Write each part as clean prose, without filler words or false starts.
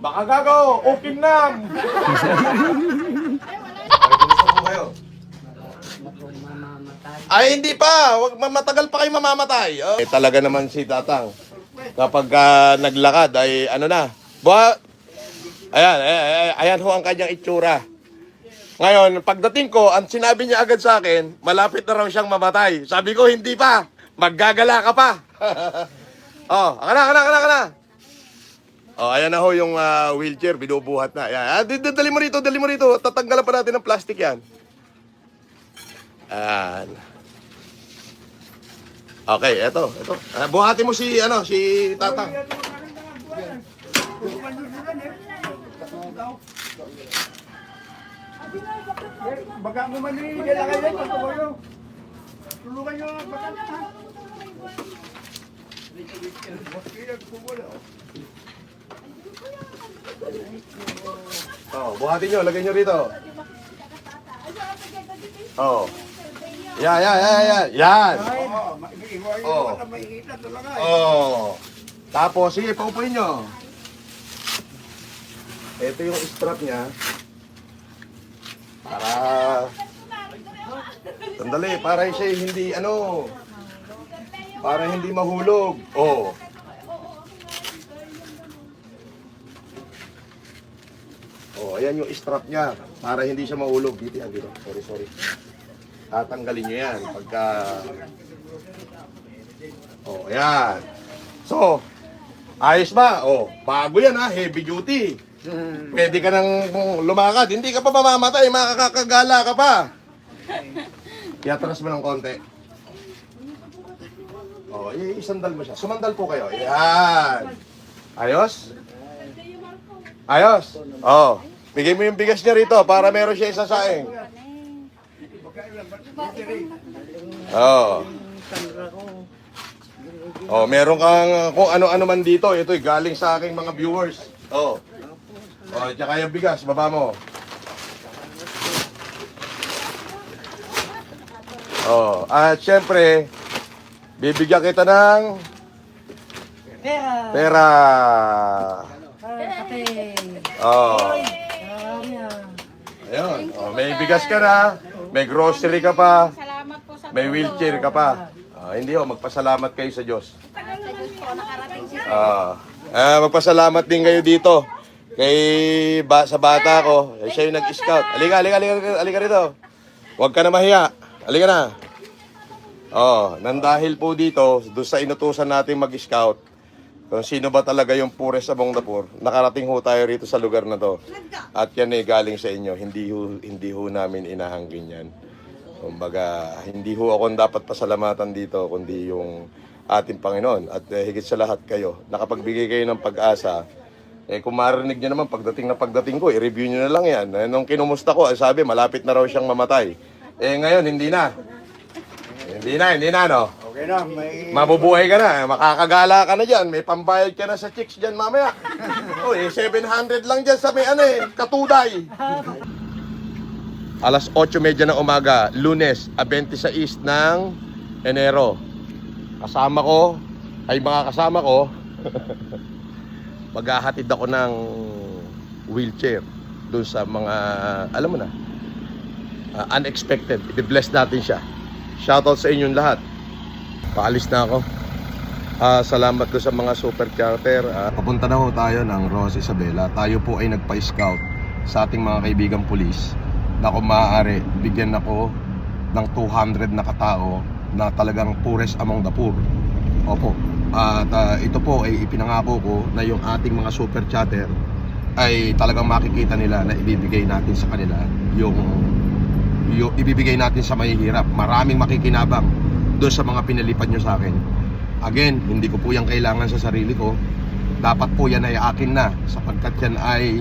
Baka gago, open nam! Ay, hindi pa. Matagal pa kayo mamamatay. Oh. Eh, talaga naman si Tatang. Kapag naglakad ay ano na. Ayan, ayan ho ang kanyang itsura. Ngayon, pagdating ko, ang sinabi niya agad sa akin, malapit na raw siyang mamatay. Sabi ko, hindi pa. Maggagala ka pa. Oh, akala. Oh, ayan na ho yung wheelchair, binubuhat na. Ayan, dali mo rito. Tatanggalan pa natin ng plastic yan. Ayan. Okay, eto. Buhati mo si Tatang. Baka mo man ni kailangan yan pag kayo. Tulungan nyo baka ha. Oh, buhati nyo, lagay nyo rito. Oh. Yan. Oh. Oh. Tapos, sige, paupuin nyo. Ito yung strap niya. Sandali, para siya hindi, para hindi mahulog. Oh. Oh, ayan yung strap niya. Para hindi siya mahulog. Dito. Sorry. Tatanggalin nyo yan. Pagka... Oh, ayan. So, ayos ba? Oh, bago yan ha. Heavy duty. Pwede ka nang lumakad. Hindi ka pa mamamatay. Makakagala ka pa. Iatras mo ng konti. Oh, isandal mo siya. Sumandal po kayo. Ayan. Ayos? Oh. Bigay mo yung bigas niya rito para meron siya isasaing. Oh. Oh, meron kang kung ano-ano man dito. Ito'y galing sa aking mga viewers. Oh. Oh, tsaka yung bigas, baba mo. Oh, at syempre, bibigyan kita ng pera. Oh. Ayun. Oh, may bigas ka na, may grocery ka pa, may wheelchair ka pa. Hindi magpasalamat kayo sa Diyos. Magpasalamat din kayo dito. Sa bata ko, siya yung nag-scout. Halika rito. Huwag ka na mahiya. Halika na. Nang dahil po dito, doon sa inutusan natin mag-scout, kung sino ba talaga yung purest among the poor, nakarating ho tayo rito sa lugar na to. At yan galing sa inyo, hindi ho namin inahangkin yan. Kumbaga, hindi ho ako dapat pasalamatan dito, kundi yung ating Panginoon. At higit sa lahat kayo, nakapagbigay kayo ng pag-asa. Kung marinig nyo naman, pagdating ko, i-review nyo na lang yan. Nung kinumusta ko, sabi, malapit na raw siyang mamatay. Ngayon, hindi na. Hindi na, no? Okay na, Mabubuhay ka na, makakagala ka na dyan, may pambayad ka na sa chicks dyan mamaya. 700 lang dyan sa may katuday. Alas 8:30 ng umaga, Lunes, 26 ng Enero. Mga kasama ko, maghahatid ako ng wheelchair doon sa mga, alam mo na, unexpected. I-bless natin siya. Shoutout sa inyong lahat. Paalis na ako. Salamat ko sa mga super charter. Papunta na ho tayo ng Rosa Isabela. Tayo po ay nagpa-scout sa ating mga kaibigang pulis na kung maaari, bigyan ako ng 200 na katao na talagang poorest among the poor. Opo. At ito po ay ipinangako ko na yung ating mga super chatter ay talagang makikita nila na ibibigay natin sa kanila yung ibibigay natin sa mahihirap. Maraming makikinabang doon sa mga pinalipad nyo sa akin. Again, hindi ko po yan kailangan sa sarili ko. Dapat po yan ay akin na, sapagkat yan ay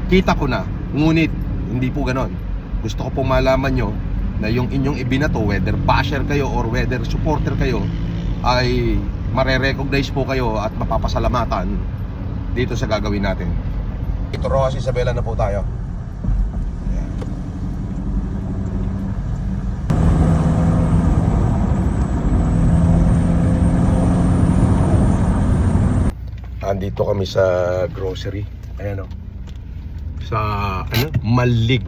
kita ko na. Ngunit hindi po ganon. Gusto ko pong malaman nyo na yung inyong ibinato, whether basher kayo or whether supporter kayo, ay mare-recognize po kayo at mapapasalamatan dito sa gagawin natin. Ito Rosa Isabela na po tayo. Andito kami sa grocery. Ayan o. Sa Malig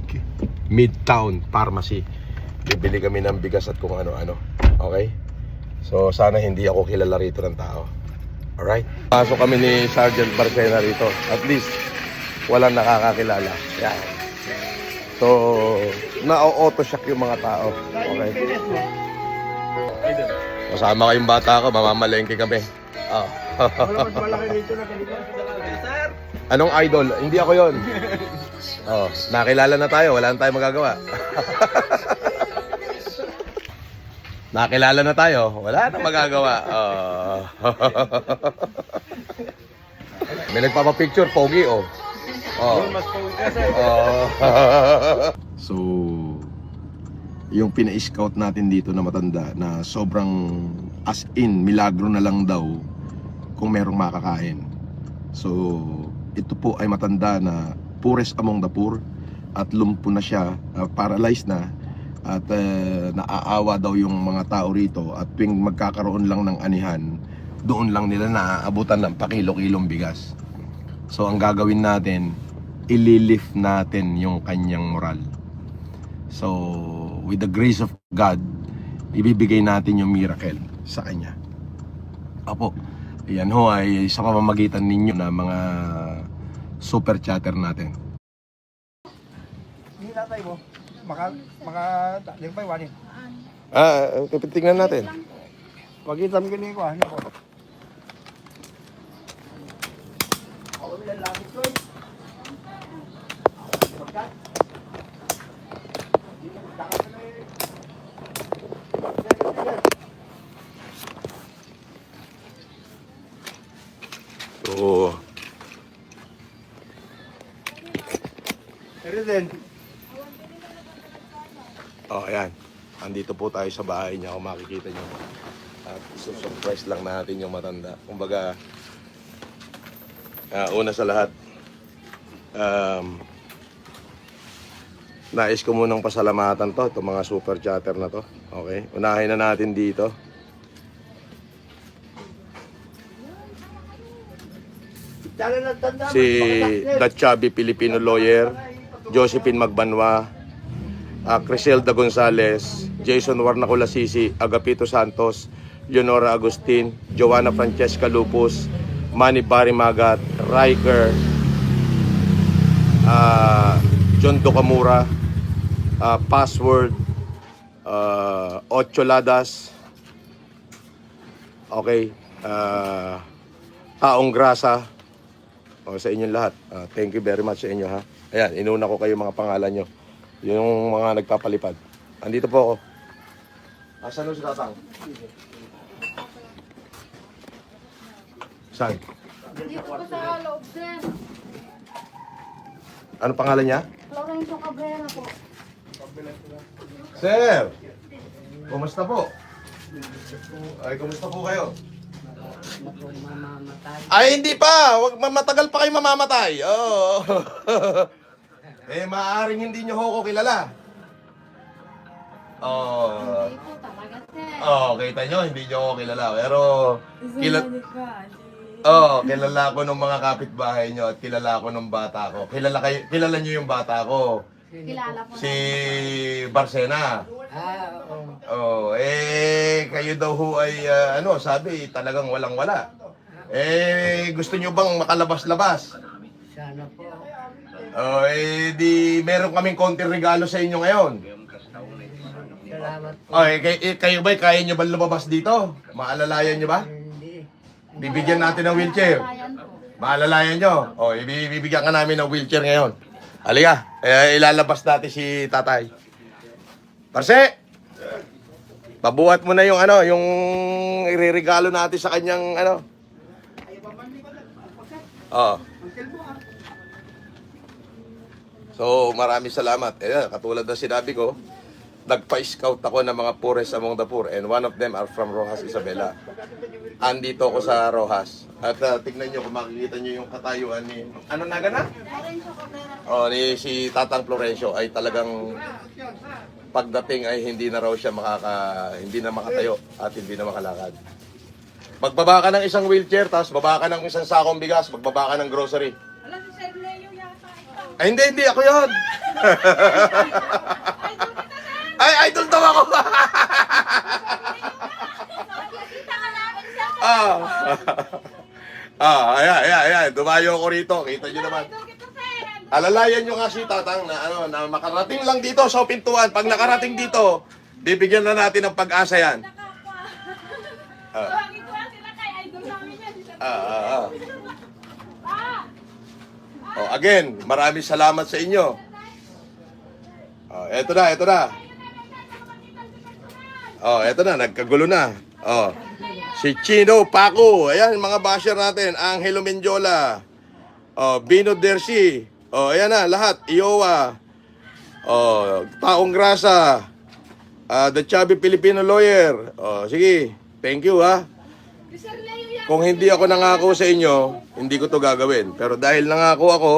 Midtown Pharmacy. Bibili kami ng bigas at kung ano-ano. Okay? So sana hindi ako kilala rito ng tao. Alright? Pasok kami ni Sergeant Barcena rito. At least walang nakakakilala. Yan. So na-auto-shock yung mga tao. Okay? Kasama kayong bata ko, mamamalengke kami. Ah. Malaki dito na ganito. Anong idol? Hindi ako yon. Oh, nakilala na tayo, wala na tayong magagawa. Nakilala na tayo, wala na magagawa. Oh. May nagpapapicture, pogi oh. Oh. Mas pogi ka, sir. Oh. So, yung pina-scout natin dito na matanda na sobrang as in, milagro na lang daw kung merong makakain. So, ito po ay matanda na poorest among the poor at lumpo na siya, paralyzed na at naaawa daw yung mga tao rito at tuwing magkakaroon lang ng anihan, doon lang nila naaabutan ng pakilo-kilong bigas. So, ang gagawin natin, ililift natin yung kanyang moral. So, with the grace of God, ibibigay natin yung miracle sa kanya. Apo, yan ho ay sa pamamagitan ninyo na mga super chatter natin. Hindi natay mo. Yung pa iwanin. Tingnan natin. Pagkita mo ganyan ko, ano ko. Ako bilang langit ko eh. Pagkat. Oo. Pero din, Oh, ayan. Andito po tayo sa bahay niya kung makikita niyo. At surprise lang natin yung matanda. Kumbaga, una sa lahat, nais ko munang pasalamatan to, itong mga super chatter na to. Okay? Unahin na natin dito. Si The Chubby Filipino Lawyer, Josephine Magbanwa, Criselda Gonzales, Jason Warnacula Sisi, Agapito Santos, Leonora Agustin, Joanna Francesca Lupus, Manny Barry Magat, Riker, John Docamura, Password, Ocho Ladas, okay, Taong Grasa, sa inyong lahat. Thank you very much sa inyo ha. Ayan, inuna ko kayo mga pangalan nyo. Yung mga nagpapalipad. Andito po ako. Asan mo si Tatang? Saan? Dito po sa loob, sir. Ano pangalan niya? Lorenzo Cabrera po. Sir! Kumusta po? Ay, kumusta po kayo? Ay, hindi pa! Matagal pa kayo mamamatay. Oo. Eh, maaaring hindi nyo ho ko kilala. Oh. Hindi po talaga, sir. Oh, kita nyo, hindi nyo ako kilala. Pero, kilala ko ng mga kapitbahay nyo at kilala ko ng bata ko. Kilala nyo yung bata ko. Kilala po Si Barcena. Oh, kayo daw ho ay, sabi, talagang walang-wala. Gusto nyo bang makalabas-labas? Sana po. Oh, di meron kaming konting regalo sa inyo ngayon. Salamat po. Oh, kayo ba, kaya nyo ba lumabas dito? Maalalayan nyo ba? Hindi. Bibigyan natin ng wheelchair. Ayan po. Maalalayan nyo. Oh, ibibigyan ka namin ng wheelchair ngayon. Halika, ilalabas natin si tatay. Parce! Pabuhat mo na yung yung ireregalo natin sa kanyang Oh. So, maraming salamat. Katulad ng sinabi ko, nagpa-scout ako ng mga poorest among the poor and one of them are from Rojas, Isabela. Andito ako sa Rojas. At tignan nyo kung makikita nyo yung katayuan ni... Ano na gana? Lorenzo Cabrera po. Oh, ni si Tatang Florencio ay talagang pagdating ay hindi na raw siya hindi na makatayo at hindi na makalakad. Magbaba ka ng isang wheelchair, tapos baba ka ng isang sakong bigas, magbaba ka ng grocery. Wala si Sir Len. Ay, hindi, ako yun. Ay, idol daw ako. Nakikita ka namin sa Ayan. Dumayo ko rito. Kita nyo naman. Alalayan nyo nga si Tatang na makarating lang dito sa pintuan. Pag nakarating dito, bibigyan na natin ng pag-asa yan. Again, maraming salamat sa inyo. Eto na. Eto na, nagkagulo na. Si Chino Paco, ayan mga basher natin, Angelo Mendiola, Bino Dersi, ayan na lahat, Iowa, Taong Grasa, The Chubby Filipino Lawyer. Sige, thank you ha. Kung hindi ako nangako sa inyo, hindi ko to gagawin. Pero dahil nangako ako,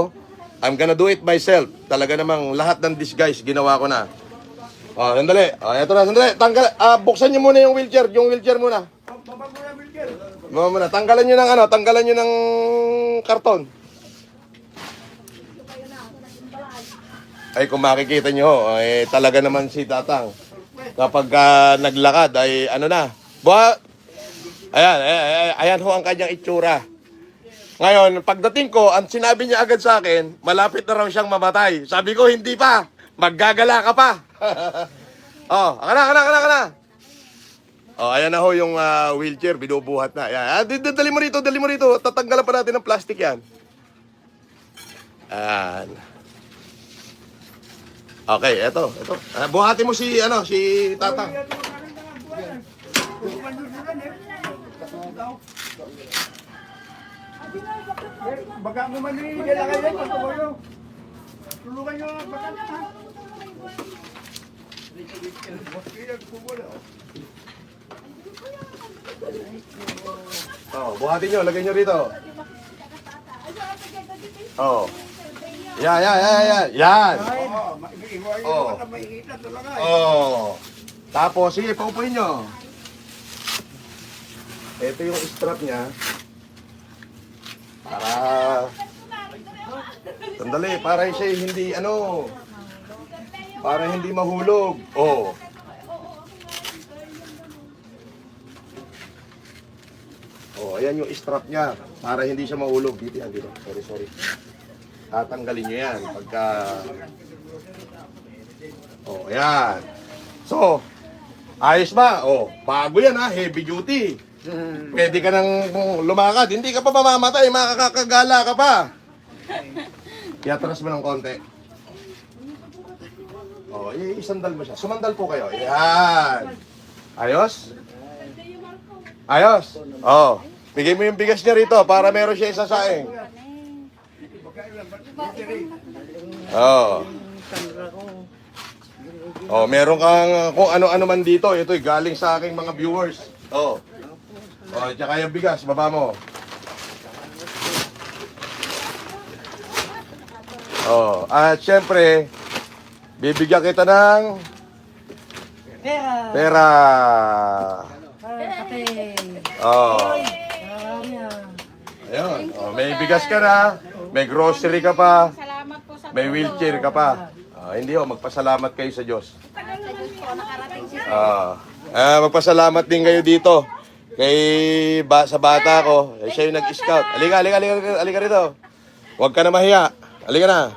I'm gonna do it myself. Talaga namang lahat ng disguise ginawa ko na. Sandali. Eto na, sandali. Buksan niyo muna yung wheelchair muna. Baba mo na, Wilker. Baba muna. Tanggalan niyo ng karton. Ay, kung makikita niyo, talaga naman si Tatang. Kapag naglakad, ay ano na. Ayan ho ang kanyang itsura. Ngayon, pagdating ko, ang sinabi niya agad sa akin, malapit na raw siyang mamatay. Sabi ko, hindi pa. Maggagala ka pa. Aka na. Ayan na ho yung wheelchair, binubuhat na. Ayan. Dali mo rito. Tatanggalan pa natin ng plastic yan. Ayan. Okay, eto. Buhatin mo si Tatang. Baga mo man eh, dala kayo, pagkabayo. Tulungan nyo, baga na ha. Buhatin nyo, lagay nyo rito. Yan. Tapos, sige, paupuin nyo. Ito yung strap niya. Sandali, para siya hindi para hindi mahulog. Ayan yung strap niya, para hindi siya mahulog. Dito. Sorry. Tatanggalin nyo yan pagka... ayan. So, ayos ba? Bago yan ha, heavy duty. Pwede ka nang lumakad. Hindi ka pa mamamatay, makakagala ka pa. Iatras mo ng konti. Isandal mo siya. Sumandal po kayo. Yan. Ayos? Bigay mo yung bigas niya rito para meron siya isasaing. Meron kang kung ano-ano man dito. Ito'y galing sa aking mga viewers. Tsaka yung bigas, baba mo. At syempre, bibigyan kita ng pera. Ayun. May bigas ka na, may grocery ka pa, may wheelchair ka pa. Hindi magpasalamat kayo sa Diyos. Magpasalamat din kayo dito. Sa bata ko, siya yung nag-scout. Halika rito. Huwag ka na mahiya. Halika na.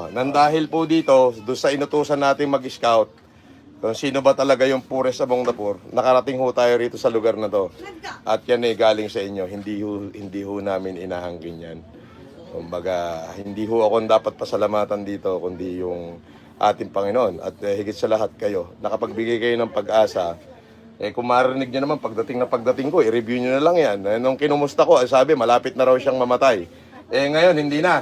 Nandahil po dito, doon sa inutusan natin mag-scout, kung sino ba talaga yung purest among the poor, nakarating ho tayo rito sa lugar na to. At yan galing sa inyo, hindi ho namin inahangkin yan. Kumbaga, hindi ho ako dapat pasalamatan dito, kundi yung ating Panginoon. At higit sa lahat kayo, nakapagbigay kayo ng pag-asa. Kung marinig nyo naman, pagdating ko, i-review nyo na lang yan. Nung kinumusta ko, sabi, malapit na raw siyang mamatay. Ngayon, hindi na.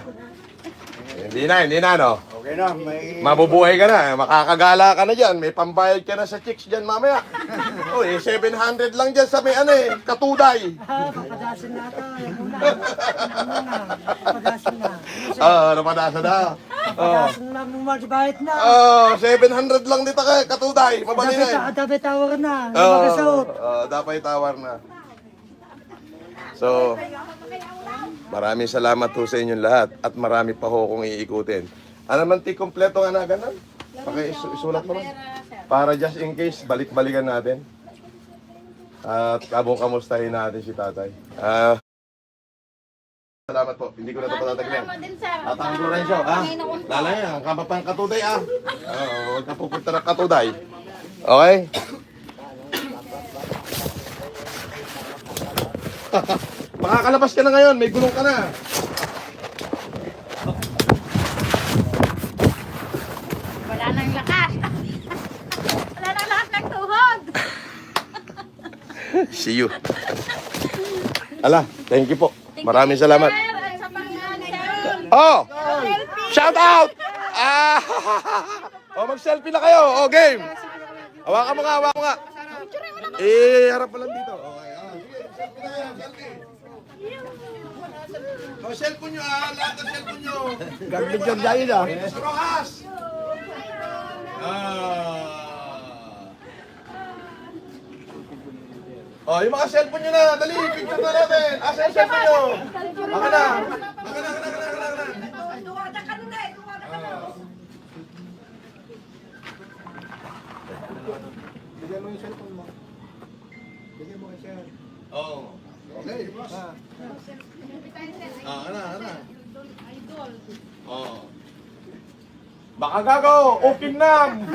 Hindi na, no? Okay na, may... Mabubuhay ka na, makakagala ka na dyan, may pambayad ka na sa chicks dyan mamaya. 700 lang dyan sa may katuday. Napadasin na ito. Napadasin na. Napadasa na. Napadasin na, bumagbayad na. 700 lang dito katuday, mabali na. Dapat tawar na. Magasot. Dapat tawar na. So, Maraming salamat po sa inyong lahat at marami pa ho kong iikutin. Ano man ti kompleto nga na ganun? Isulat mo man. Para just in case, balik-balikan natin. At kamustahin natin si tatay. Salamat po. Hindi ko na ito patatagalin. At ang Lorenzo, lalay, ang kapapang katuday, huwag ka pupunta ng katuday. Okay? Makakalabas ka na ngayon, may gulong ka na. Wala nang lakas. Wala nang lakas ng tuhod. See you. Ala, thank you po. Maraming salamat. Sir, at sa Panginoon, sir. Oh! Selfie. Shout out! Oh, mag-selfie na kayo. Oh, game. Hawakan mo nga, hawakan mo nga. Harap mo lang dito. Okay, sige, selfie na yan, selfie. Oh, cellphone nyo lahat ng cellphone nyo. Garbage yung dahil Sa Rojas. Oh, yung mga cellphone nyo na, dali, picture na natin. Asa yung cellphone nyo? Baka na. Bigyan mo yung cellphone mo. Bigyan mo kay sir. Oh. Okay, boss. Ana. Oh. Baka gago, open nam.